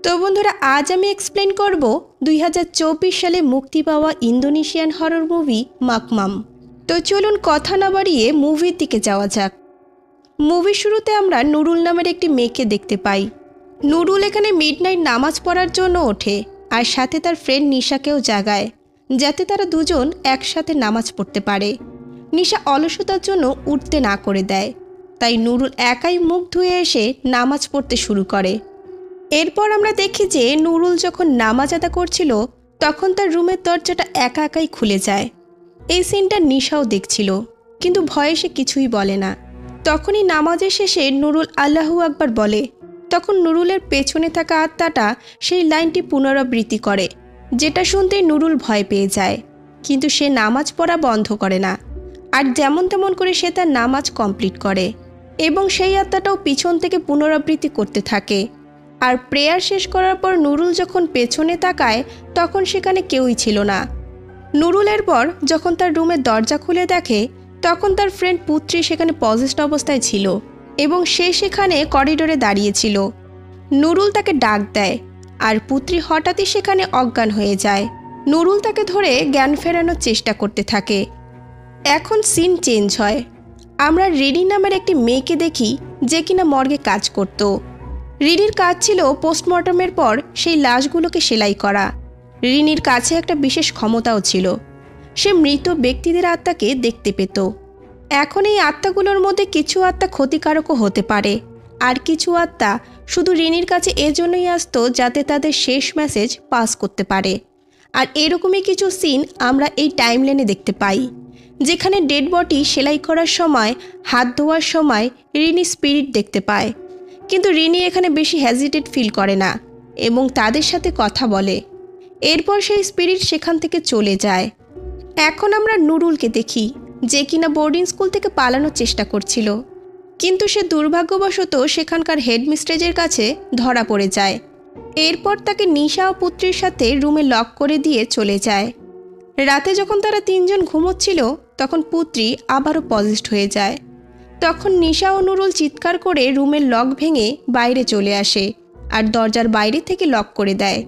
তো বন্ধুরা আজ আমি এক্সপ্লেন করব 2024 সালে মুক্তি পাওয়া ইন্দোনেশিয়ান হরর মুভি মাকমাম। তো চলুন কথা না বাড়িয়ে মুভির দিকে যাওয়া যাক। মুভির শুরুতে আমরা নুরুল নামের একটি মেয়েকে দেখতে পাই। নুরুল এখানে মিডনাইট নামাজ পড়ার জন্য ওঠে আর সাথে তার ফ্রেন্ড নিশাকেও জাগায় যাতে তারা দুজন একসাথে নামাজ পড়তে পারে। নিশা অলসতার জন্য উঠতে না করে দেয়, তাই নুরুল একাই মুখ ধুয়ে এসে নামাজ পড়তে শুরু করে। এরপর আমরা দেখি যে নুরুল যখন নামাজ আদা করছিল তখন তার রুমের দরজাটা একা একাই খুলে যায়। এই সিনটা নিশাও দেখছিল, কিন্তু ভয়ে সে কিছুই বলে না। তখনই নামাজের শেষে নুরুল আল্লাহু আকবার বলে। তখন নুরুলের পেছনে থাকা আত্মাটা সেই লাইনটি পুনরাবৃত্তি করে, যেটা শুনতেই নুরুল ভয় পেয়ে যায়। কিন্তু সে নামাজ পড়া বন্ধ করে না, আর যেমন তেমন করে সে তার নামাজ কমপ্লিট করে এবং সেই আত্মাটাও পিছন থেকে পুনরাবৃত্তি করতে থাকে। আর প্রেয়ার শেষ করার পর নুরুল যখন পেছনে তাকায় তখন সেখানে কেউই ছিল না। নুরুলের পর যখন তার রুমের দরজা খুলে দেখে তখন তার ফ্রেন্ড পুত্রী সেখানে পজেসড অবস্থায় ছিল এবং সে সেখানে করিডোরে দাঁড়িয়েছিল। নুরুল তাকে ডাক দেয় আর পুত্রী হঠাৎই সেখানে অজ্ঞান হয়ে যায়। নুরুল তাকে ধরে জ্ঞান ফেরানোর চেষ্টা করতে থাকে। এখন সিন চেঞ্জ হয়। আমরা রিনি নামের একটি মেয়েকে দেখি যে কিনা মর্গে কাজ করত। রিনির কাজ ছিল পোস্টমর্টমের পর সেই লাশগুলোকে সেলাই করা। রিনির কাছে একটা বিশেষ ক্ষমতাও ছিল, সে মৃত ব্যক্তিদের আত্মাকে দেখতে পেত। এখন এই আত্মাগুলোর মধ্যে কিছু আত্মা ক্ষতিকারকও হতে পারে, আর কিছু আত্মা শুধু রিনির কাছে এজন্যই আসতো যাতে তাদের শেষ মেসেজ পাস করতে পারে। আর এরকমই কিছু সিন আমরা এই টাইমলাইনে দেখতে পাই, যেখানে ডেড বডি সেলাই করার সময় হাত ধোয়ার সময় রিনি স্পিরিট দেখতে পায়। কিন্তু রিনি এখানে বেশি হেজিটেট ফিল করে না এবং তাদের সাথে কথা বলে। এরপর সেই স্পিরিট সেখান থেকে চলে যায়। এখন আমরা নুরুলকে দেখি যে কিনা বোর্ডিং স্কুল থেকে পালানোর চেষ্টা করছিল, কিন্তু সে দুর্ভাগ্যবশত সেখানকার হেডমিস্ট্রেসের কাছে ধরা পড়ে যায়। এরপর তাকে নিশা ও পুত্রীর সাথে রুমে লক করে দিয়ে চলে যায়। রাতে যখন তারা তিনজন ঘুমোচ্ছিল তখন পুত্রী আবারও পজেসড হয়ে যায়। তখন নিশা ও নুরুল চিৎকার করে রুমের লক ভেঙে বাইরে চলে আসে আর দরজার বাইরে থেকে লক করে দেয়।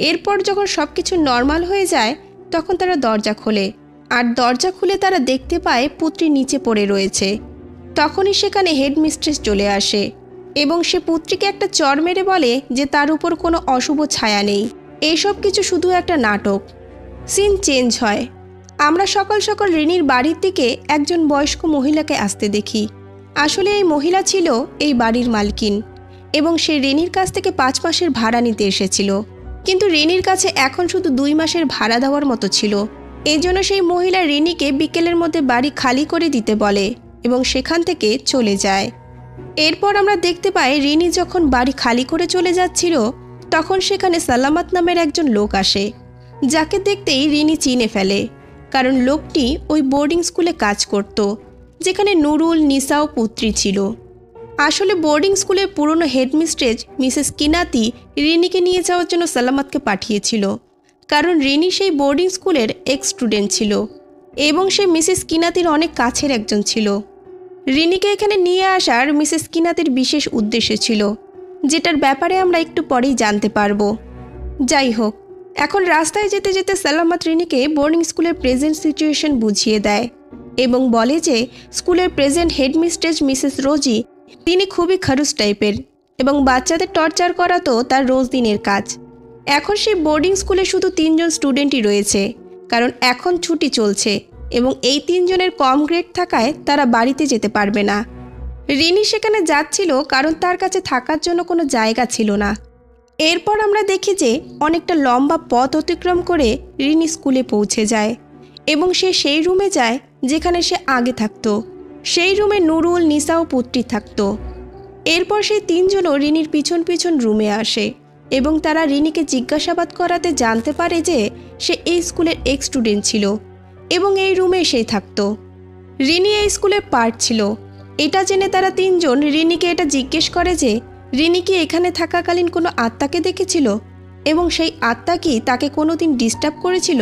এরপর যখন সব কিছু নর্মাল হয়ে যায় তখন তারা দরজা খোলে, আর দরজা খুলে তারা দেখতে পায় পুত্রী নিচে পড়ে রয়েছে। তখনই সেখানে হেডমিস্ট্রেস চলে আসে এবং সে পুত্রীকে একটা চড় মেরে বলে যে তার উপর কোনো অশুভ ছায়া নেই, এইসব কিছু শুধু একটা নাটক। সিন চেঞ্জ হয়। আমরা সকাল সকাল রিনির বাড়ির দিকে একজন বয়স্ক মহিলাকে আসতে দেখি। আসলে এই মহিলা ছিল এই বাড়ির মালকিন এবং সে রিনির কাছ থেকে 5 মাসের ভাড়া নিতে এসেছিল, কিন্তু রিনির কাছে এখন শুধু 2 মাসের ভাড়া দেওয়ার মতো ছিল। এই জন্য সেই মহিলা রিনিকে বিকেলের মধ্যে বাড়ি খালি করে দিতে বলে এবং সেখান থেকে চলে যায়। এরপর আমরা দেখতে পাই রিনি যখন বাড়ি খালি করে চলে যাচ্ছিল তখন সেখানে সালামাত নামের একজন লোক আসে, যাকে দেখতেই রিনি চিনে ফেলে, কারণ লোকটি ওই বোর্ডিং স্কুলে কাজ করত যেখানে নুরুল, নিসা ও পুত্রী ছিল। আসলে বোর্ডিং স্কুলের পুরনো হেডমিস্ট্রেস মিসেস কিনাতি রিনিকে নিয়ে যাওয়ার জন্য সালামাতকে পাঠিয়েছিল, কারণ রিনি সেই বোর্ডিং স্কুলের এক্স স্টুডেন্ট ছিল এবং সে মিসেস কিনাতির অনেক কাছের একজন ছিল। রিনিকে এখানে নিয়ে আসার মিসেস কিনাতির বিশেষ উদ্দেশ্য ছিল, যেটার ব্যাপারে আমরা একটু পরেই জানতে পারবো। যাই হোক, এখন রাস্তায় যেতে যেতে সালামাত রিনিকে বোর্ডিং স্কুলের প্রেজেন্ট সিচুয়েশন বুঝিয়ে দেয় এবং বলে যে স্কুলের প্রেজেন্ট হেডমিস্ট্রেস মিসেস রোজি তিনি খুবই খারুস টাইপের এবং বাচ্চাদের টর্চার করা তো তার রোজ দিনের কাজ। এখন সেই বোর্ডিং স্কুলে শুধু 3 জন স্টুডেন্টই রয়েছে, কারণ এখন ছুটি চলছে এবং এই 3 জনের কম গ্রেড থাকায় তারা বাড়িতে যেতে পারবে না। রিনি সেখানে যাচ্ছিল কারণ তার কাছে থাকার জন্য কোনো জায়গা ছিল না। এরপর আমরা দেখি যে অনেকটা লম্বা পথ অতিক্রম করে রিনি স্কুলে পৌঁছে যায় এবং সে সেই রুমে যায় যেখানে সে আগে থাকতো। সেই রুমে নুরুল, নিসা ও পুত্রী থাকতো। এরপর সেই 3 জনও রিনির পিছন পিছন রুমে আসে এবং তারা রিনিকে জিজ্ঞাসাবাদ করাতে জানতে পারে যে সে এই স্কুলের এক্স স্টুডেন্ট ছিল এবং এই রুমে সেই থাকতো। রিনি এই স্কুলের পার্ট ছিল। এটা জেনে তারা 3 জন রিনিকে এটা জিজ্ঞেস করে যে রিনি কি এখানে থাকাকালীন কোনো আত্মাকে দেখেছিল এবং সেই আত্মা কি তাকে কোনোদিন ডিস্টার্ব করেছিল।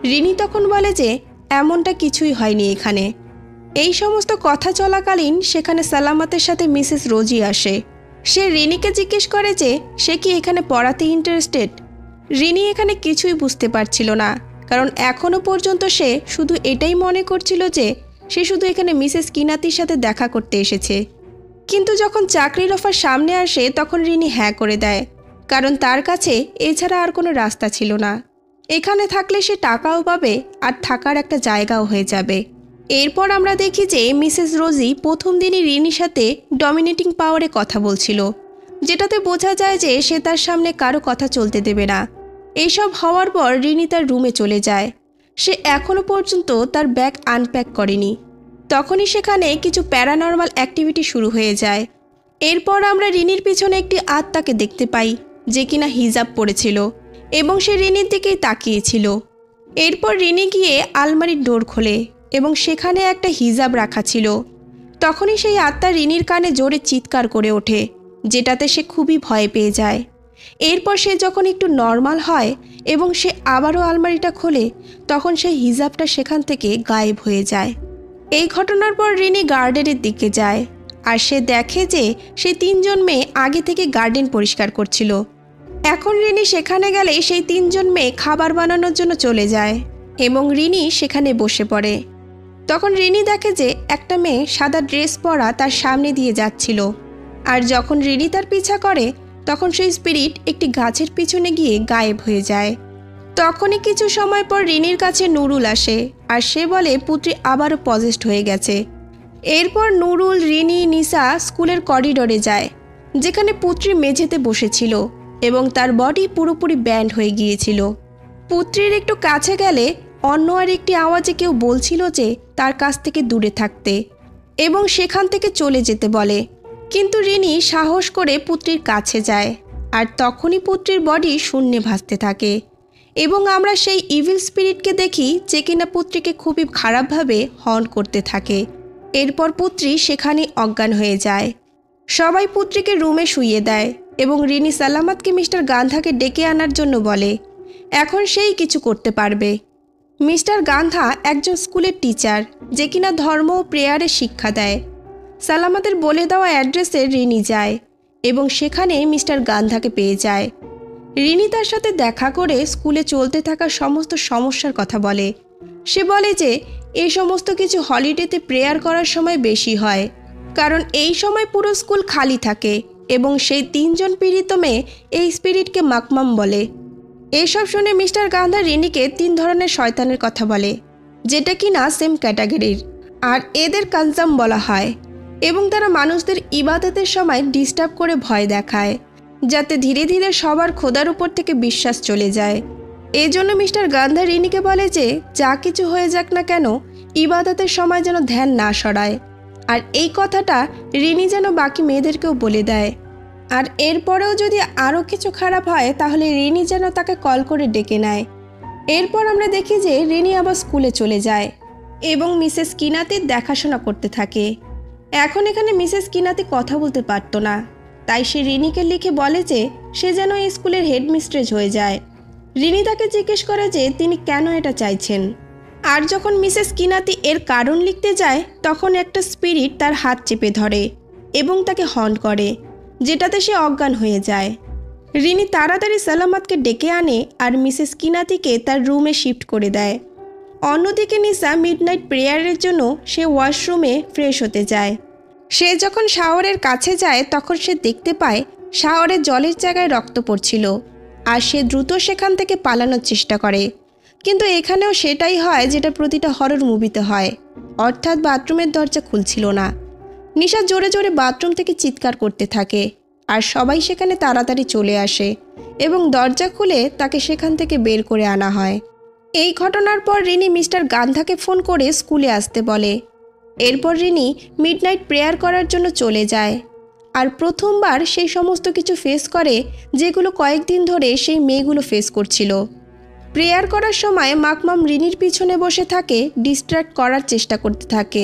রিনি তখন বলে যে এমনটা কিছুই হয়নি এখানে। এই সমস্ত কথা চলাকালীন সেখানে সালামাতের সাথে মিসেস রোজি আসে সে রিনিকে জিজ্ঞেস করে যে সে কি এখানে পড়াতে ইন্টারেস্টেড। রিনি এখানে কিছুই বুঝতে পারছিল না, কারণ এখনও পর্যন্ত সে শুধু এটাই মনে করছিল যে সে শুধু এখানে মিসেস কিনাতির সাথে দেখা করতে এসেছে। কিন্তু যখন চাকরির অফার সামনে আসে তখন রিনি হ্যাঁ করে দেয়, কারণ তার কাছে এছাড়া আর কোনো রাস্তা ছিল না। এখানে থাকলে সে টাকাও পাবে আর থাকার একটা জায়গাও হয়ে যাবে। এরপর আমরা দেখি যে মিসেস রোজি প্রথম দিনই রিনির সাথে ডমিনেটিং পাওয়ারে কথা বলছিল, যেটাতে বোঝা যায় যে সে তার সামনে কারো কথা চলতে দেবে না। এইসব হওয়ার পর রিনি তার রুমে চলে যায়। সে এখনও পর্যন্ত তার ব্যাগ আনপ্যাক করেনি। তখনই সেখানে কিছু প্যারানর্মাল অ্যাক্টিভিটি শুরু হয়ে যায়। এরপর আমরা রিনির পিছনে একটি আত্মাকে দেখতে পাই, যে কিনা হিজাব পরেছিল এবং সে রিনির দিকেই তাকিয়েছিল। এরপর রিনি গিয়ে আলমারির ডোর খোলে এবং সেখানে একটা হিজাব রাখা ছিল। তখনই সেই আত্মা রিনির কানে জোরে চিৎকার করে ওঠে, যেটাতে সে খুবই ভয় পেয়ে যায়। এরপর সে যখন একটু নর্মাল হয় এবং সে আবারও আলমারিটা খোলে, তখন সেই হিজাবটা সেখান থেকে গায়েব হয়ে যায়। এই ঘটনার পর রিনি গার্ডেনের দিকে যায় আর সে দেখে যে সেই 3 জন মেয়ে আগে থেকে গার্ডেন পরিষ্কার করছিল। এখন রিনি সেখানে গেলে সেই 3 জন মেয়ে খাবার বানানোর জন্য চলে যায় এবং রিনি সেখানে বসে পড়ে। তখন রিনি দেখে যে একটা মেয়ে সাদা ড্রেস পরা তার সামনে দিয়ে যাচ্ছিল, আর যখন রিনি তার পিছা করে তখন সেই স্পিরিট একটি গাছের পিছনে গিয়ে গায়েব হয়ে যায়। তখনই কিছু সময় পর রিনির কাছে নুরুল আসে আর সে বলে পুত্রী আবারও পজেসড হয়ে গেছে। এরপর নুরুল, রিনি, নিসা স্কুলের করিডোরে যায়, যেখানে পুত্রী মেঝেতে বসেছিল এবং তার বডি পুরোপুরি ব্যান্ড হয়ে গিয়েছিল। পুত্রীর একটু কাছে গেলে অন্য আর একটি আওয়াজে কেউ বলছিল যে তার কাছ থেকে দূরে থাকতে এবং সেখান থেকে চলে যেতে বলে। কিন্তু রিনি সাহস করে পুত্রীর কাছে যায় আর তখনই পুত্রীর বডি শূন্যে ভাসতে থাকে এবং আমরা সেই ইভিল স্পিরিটকে দেখি, যে কিনা পুত্রীকে খুবই খারাপভাবে হর্ন করতে থাকে। এরপর পুত্রী সেখানেই অজ্ঞান হয়ে যায়। সবাই পুত্রীকে রুমে শুইয়ে দেয় এবং রিনি সালামাতকে মিস্টার গান্ধাকে ডেকে আনার জন্য বলে। এখন সেই কিছু করতে পারবে। মিস্টার গান্ধা একজন স্কুলের টিচার, যে কিনা ধর্ম ও প্রেয়ারের শিক্ষা দেয়। সালামাতের বলে দেওয়া অ্যাড্রেসে রিনি যায় এবং সেখানে মিস্টার গান্ধাকে পেয়ে যায়। রিনি তার সাথে দেখা করে স্কুলে চলতে থাকা সমস্ত সমস্যার কথা বলে। সে বলে যে এই সমস্ত কিছু হলিডেতে প্রেয়ার করার সময় বেশি হয়, কারণ এই সময় পুরো স্কুল খালি থাকে এবং সেই 3 জন পীড়িত মেয়ে এই স্পিরিটকে মাকমাম বলে। এইসব শুনে মিস্টার গান্ধা রিনিকে 3 ধরনের শয়তানের কথা বলে, যেটা কিনা সেম ক্যাটাগরির, আর এদের কানজাম বলা হয় এবং তারা মানুষদের ইবাদতের সময় ডিস্টার্ব করে ভয় দেখায়, যাতে ধীরে ধীরে সবার খোদার উপর থেকে বিশ্বাস চলে যায়। এই জন্য মিস্টার গান্ধা রিনিকে বলে যে যা কিছু হয়ে যাক না কেন, ইবাদতের সময় যেন ধ্যান না সরায়। আর এই কথাটা রিনি যেন বাকি মেয়েদেরকেও বলে দেয়। আর এরপরেও যদি আরও কিছু খারাপ হয় তাহলে রিনি যেন তাকে কল করে ডেকে নেয়। এরপর আমরা দেখি যে রিনি আবার স্কুলে চলে যায় এবং মিসেস কিনাতির দেখাশোনা করতে থাকে। এখন এখানে মিসেস কিনাতি কথা বলতে পারত না, তাই সে রিনিকে লিখে বলে যে সে যেন এই স্কুলের হেডমিস্ট্রেস হয়ে যায়। রিনি তাকে জিজ্ঞেস করে যে তিনি কেন এটা চাইছেন। আর যখন মিসেস কিনাতি এর কারণ লিখতে যায় তখন একটা স্পিরিট তার হাত চেপে ধরে এবং তাকে হন্ট করে, যেটাতে সে অজ্ঞান হয়ে যায়। রিনি তাড়াতাড়ি সালামাতকে ডেকে আনে আর মিসেস কিনাতিকে তার রুমে শিফট করে দেয়। অন্যদিকে নিসা মিডনাইট প্রেয়ারের জন্য সে ওয়াশরুমে ফ্রেশ হতে যায়। সে যখন শাওয়ারের কাছে যায় তখন সে দেখতে পায় শাওয়ারের জলের জায়গায় রক্ত পড়ছিল, আর সে দ্রুত সেখান থেকে পালানোর চেষ্টা করে। কিন্তু এখানেও সেটাই হয় যেটা প্রতিটা হরর মুভিতে হয়, অর্থাৎ বাথরুমের দরজা খুলছিল না। নিশা জোরে জোরে বাথরুম থেকে চিৎকার করতে থাকে আর সবাই সেখানে তাড়াতাড়ি চলে আসে এবং দরজা খুলে তাকে সেখান থেকে বের করে আনা হয়। এই ঘটনার পর রিনি মিস্টার গান্ধাকে ফোন করে স্কুলে আসতে বলে। এরপর রিনি মিডনাইট প্রেয়ার করার জন্য চলে যায় আর প্রথমবার সেই সমস্ত কিছু ফেস করে যেগুলো কয়েকদিন ধরে সেই মেয়েগুলো ফেস করছিল। প্রেয়ার করার সময় মাকমাম রিনির পিছনে বসে থাকে, ডিস্ট্র্যাক্ট করার চেষ্টা করতে থাকে,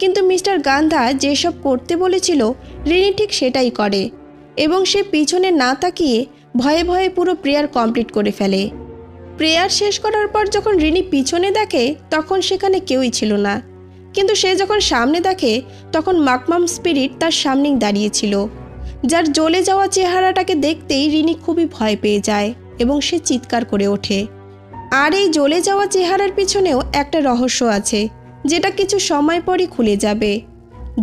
কিন্তু মিস্টার গান্ধা যেসব করতে বলেছিল রিনি ঠিক সেটাই করে এবং সে পিছনে না তাকিয়ে ভয়ে ভয়ে পুরো প্রেয়ার কমপ্লিট করে ফেলে। প্রেয়ার শেষ করার পর যখন রিনি পিছনে দেখে তখন সেখানে কেউই ছিল না, কিন্তু সে যখন সামনে দেখে তখন মাকমাম স্পিরিট তার সামনেই দাঁড়িয়েছিল। যার জ্বলে যাওয়া চেহারাটাকে দেখতেই রিনি খুবই ভয় পেয়ে যায় এবং সে চিৎকার করে ওঠে। আর এই জ্বলে যাওয়া চেহারার পিছনেও একটা রহস্য আছে, যেটা কিছু সময় পরই খুলে যাবে।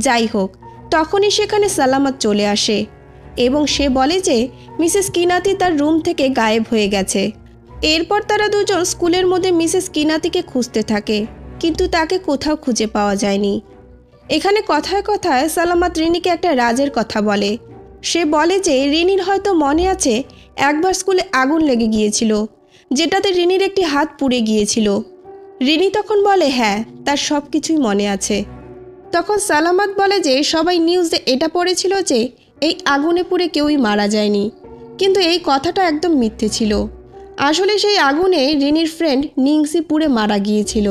যাই হোক, তখনই সেখানে সালামত চলে আসে এবং সে বলে যে মিসেস কিনাতি তার রুম থেকে গায়েব হয়ে গেছে। এরপর তারা দুজন স্কুলের মধ্যে মিসেস কিনাতিকে খুঁজতে থাকে, কিন্তু তাকে কোথাও খুঁজে পাওয়া যায়নি। এখানে কথায় কথায় সালামত রিনিকে একটা রাজের কথা বলে। সে বলে যে রিনির হয়তো মনে আছে একবার স্কুলে আগুন লেগে গিয়েছিল, যেটাতে রিনির একটি হাত পুড়ে গিয়েছিল। রিনি তখন বলে হ্যাঁ, তার সব কিছুই মনে আছে। তখন সালামত বলে যে সবাই নিউজে এটা পড়েছিল যে এই আগুনে পুড়ে কেউই মারা যায়নি, কিন্তু এই কথাটা একদম মিথ্যে ছিল। আসলে সেই আগুনে রিনির ফ্রেন্ড নিংসি পুড়ে মারা গিয়েছিল।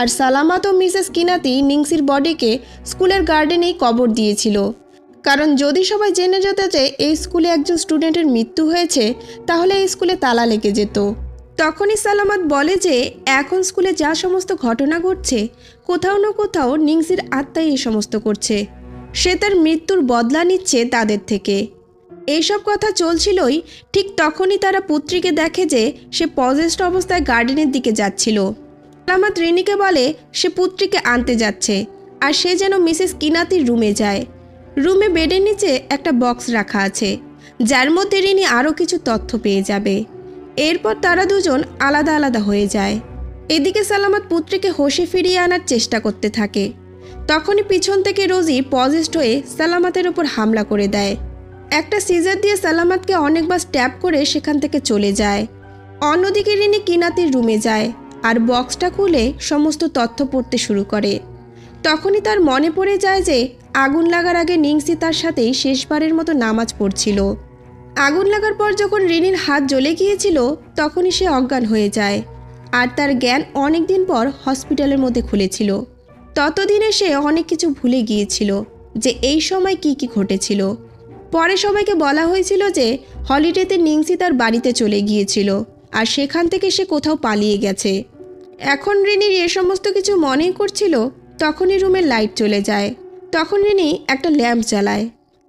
আর সালামত ও মিসেস কিনাতি নিংসির বডিকে স্কুলের গার্ডেনেই কবর দিয়েছিল, কারণ যদি সবাই জেনে যেত যে এই স্কুলে একজন স্টুডেন্টের মৃত্যু হয়েছে, তাহলে এই স্কুলে তালা লেগে যেত। তখনই সালামত বলে যে এখন স্কুলে যা সমস্ত ঘটনা ঘটছে, কোথাও না কোথাও নিংসির আত্মাই এই সমস্ত করছে। সে তার মৃত্যুর বদলা নিচ্ছে তাদের থেকে। এইসব কথা চলছিলই, ঠিক তখনই তারা পুত্রীকে দেখে যে সে পজেসড অবস্থায় গার্ডেনের দিকে যাচ্ছিল। সালামত রিনিকে বলে সে পুত্রীকে আনতে যাচ্ছে, আর সে যেন মিসেস কিনাতির রুমে যায়। রুমে বেডের নিচে একটা বক্স রাখা আছে, যার মধ্যে রিনি আরও কিছু তথ্য পেয়ে যাবে। এরপর তারা দুজন আলাদা আলাদা হয়ে যায়। এদিকে সালামত পুত্রীকে হোশে ফিরিয়ে আনার চেষ্টা করতে থাকে। তখনই পিছন থেকে রোজি পজেসড হয়ে সালামতের ওপর হামলা করে দেয়। একটা সিজার দিয়ে সালামতকে অনেকবার স্ট্যাব করে সেখান থেকে চলে যায়। অন্যদিকে রিনি কিনাতির রুমে যায় আর বক্সটা খুলে সমস্ত তথ্য পড়তে শুরু করে। তখনই তার মনে পড়ে যায় যে আগুন লাগার আগে নিংসি তার সাথেই শেষবারের মতো নামাজ পড়ছিল। আগুন লাগার পর যখন রিনির হাত জ্বলে গিয়েছিল, তখনই সে অজ্ঞান হয়ে যায়, আর তার জ্ঞান অনেক দিন পর হসপিটালের মধ্যে খুলেছিল। ততদিনে সে অনেক কিছু ভুলে গিয়েছিল যে এই সময় কি কি ঘটেছিল। পরে সবাইকে বলা হয়েছিল যে হলিডেতে নিংসি তার বাড়িতে চলে গিয়েছিল, আর সেখান থেকে সে কোথাও পালিয়ে গেছে। এখন রিনির এ সমস্ত কিছু মনেই করছিল। তখনই রুমের লাইট চলে যায়। তখন রিনি একটা ল্যাম্প জ্বালায়।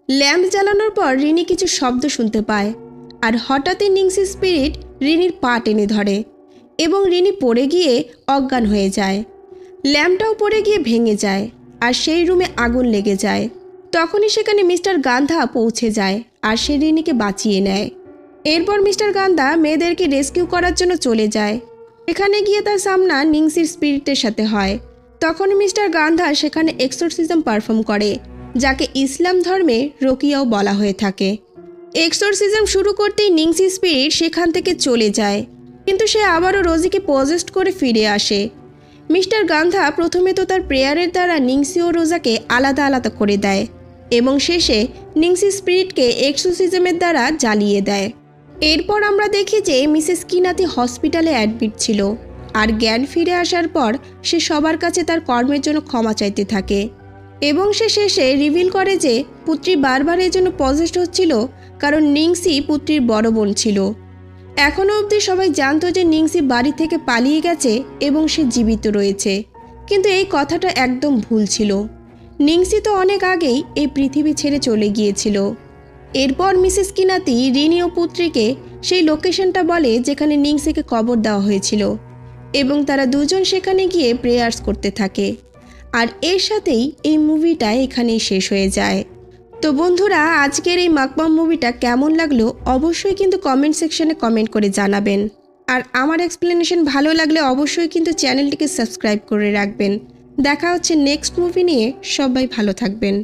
ল্যাম্প জ্বালানোর পর রিনি কিছু শব্দ শুনতে পায়, আর হঠাৎই নিংসি স্পিরিট রিনির পা টেনে ধরে এবং রিনি পড়ে গিয়ে অজ্ঞান হয়ে যায়। ল্যাম্পটাও পড়ে গিয়ে ভেঙে যায়, আর সেই রুমে আগুন লেগে যায়। তখনই সেখানে মিস্টার গান্ধা পৌঁছে যায়, আর সে রিনিকে বাঁচিয়ে নেয়। এরপর মিস্টার গান্ধা মেয়েদেরকে রেস্কিউ করার জন্য চলে যায়। এখানে গিয়ে তার সামনা নিংসির স্পিরিটের সাথে হয়। তখন মিস্টার গান্ধা সেখানে এক্সোরসিজম পারফর্ম করে, যাকে ইসলাম ধর্মে রকিয়াও বলা হয়ে থাকে। এক্সোরসিজম শুরু করতেই নিংসি স্পিরিট সেখান থেকে চলে যায়, কিন্তু সে আবারও রোজিকে পজেস্ট করে ফিরে আসে। মিস্টার গান্ধা প্রথমে তো তার প্রেয়ারের দ্বারা নিংসি ও রোজাকে আলাদা আলাদা করে দেয় এবং শেষে নিংসি স্পিরিটকে এক্সোরসিজমের দ্বারা জ্বালিয়ে দেয়। এরপর আমরা দেখি যে মিসেস কিনাতি হসপিটালে অ্যাডমিট ছিল, আর জ্ঞান ফিরে আসার পর সে সবার কাছে তার কর্মের জন্য ক্ষমা চাইতে থাকে এবং সে শেষে রিভিল করে যে পুত্রী বারবার এই জন্য পজেস্ড হচ্ছিল কারণ নিংসি পুত্রীর বড় বোন ছিল। এখনও অবধি সবাই জানতো যে নিংসি বাড়ি থেকে পালিয়ে গেছে এবং সে জীবিত রয়েছে, কিন্তু এই কথাটা একদম ভুল ছিল। নিংসি তো অনেক আগেই এই পৃথিবী ছেড়ে চলে গিয়েছিল। এরপর মিসেস কিনাতি রিনি ও পুত্রীকে সেই লোকেশনটা বলে যেখানে নিংসিকে কবর দেওয়া হয়েছিল, এবং তারা দুজন সেখানে গিয়ে প্রেয়ার্স করতে থাকে। আর এর সাথেই এই মুভিটা এখানেই শেষ হয়ে যায়। তো বন্ধুরা, আজকের এই মাকমাম মুভিটা কেমন লাগলো অবশ্যই কিন্তু কমেন্ট সেকশনে কমেন্ট করে জানাবেন। আর আমার এক্সপ্লেনেশন ভালো লাগলে অবশ্যই কিন্তু চ্যানেলটিকে সাবস্ক্রাইব করে রাখবেন। দেখা হচ্ছে নেক্সট মুভি নিয়ে। সবাই ভালো থাকবেন।